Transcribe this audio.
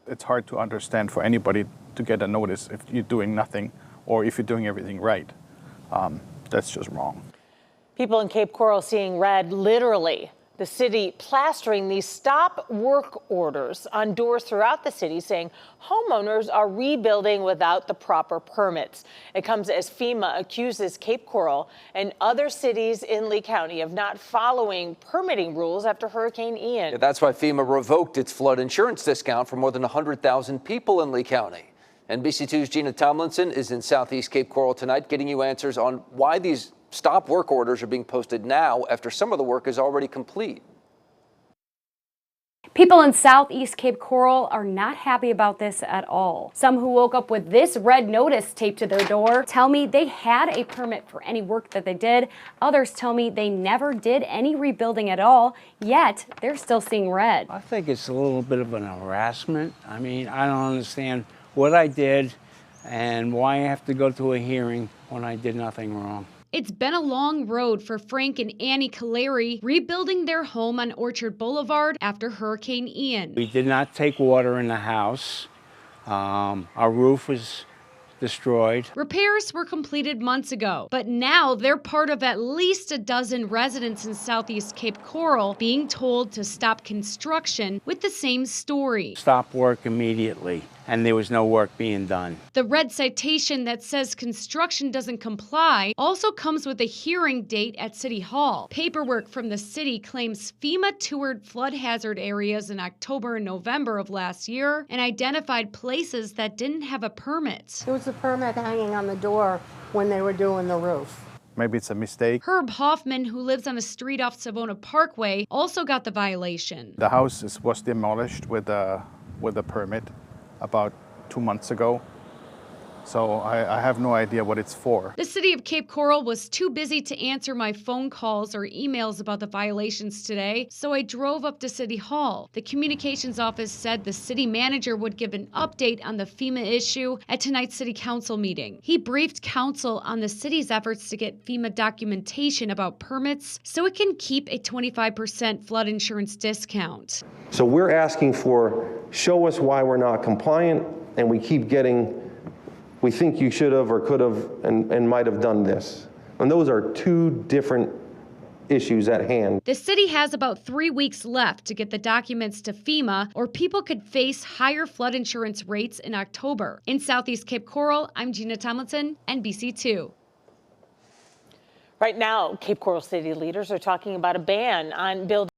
It's hard to understand for anybody to get a notice if you're doing nothing or if you're doing everything right. That's just wrong. People in Cape Coral seeing red, literally. The city plastering these stop work orders on doors throughout the city, saying homeowners are rebuilding without the proper permits. It comes as FEMA accuses Cape Coral and other cities in Lee County of not following permitting rules after Hurricane Ian. Yeah, that's why FEMA revoked its flood insurance discount for more than 100,000 people in Lee County. NBC2's Gina Tomlinson is in Southeast Cape Coral tonight, getting you answers on why these stop work orders are being posted now after some of the work is already complete. People in Southeast Cape Coral are not happy about this at all. Some who woke up with this red notice taped to their door tell me they had a permit for any work that they did. Others tell me they never did any rebuilding at all, yet they're still seeing red. I think it's a little bit of an harassment. I mean, I don't understand what I did and why I have to go to a hearing when I did nothing wrong. It's been a long road for Frank and Annie Caleri rebuilding their home on Orchard Boulevard after Hurricane Ian. We did not take water in the house. Our roof was destroyed. Repairs were completed months ago, but now they're part of at least a dozen residents in Southeast Cape Coral being told to stop construction with the same story. Stop work immediately, and there was no work being done. The red citation that says construction doesn't comply also comes with a hearing date at City Hall. Paperwork from the city claims FEMA toured flood hazard areas in October and November of last year and identified places that didn't have a permit. There was a permit hanging on the door when they were doing the roof. Maybe it's a mistake. Herb Hoffman, who lives on a street off Savona Parkway, also got the violation. The house was demolished with a permit about 2 months ago. So I have no idea what it's for. The city of Cape Coral was too busy to answer my phone calls or emails about the violations today, so I drove up to City Hall. The communications office said the city manager would give an update on the FEMA issue at tonight's city council meeting. He briefed council on the city's efforts to get FEMA documentation about permits so it can keep a 25% flood insurance discount. So we're asking for, show us why we're not compliant, and we keep getting, we think you should have or could have and might have done this. And those are two different issues at hand. The city has about 3 weeks left to get the documents to FEMA, or people could face higher flood insurance rates in October. In Southeast Cape Coral, I'm Gina Tomlinson, NBC2. Right now, Cape Coral city leaders are talking about a ban on building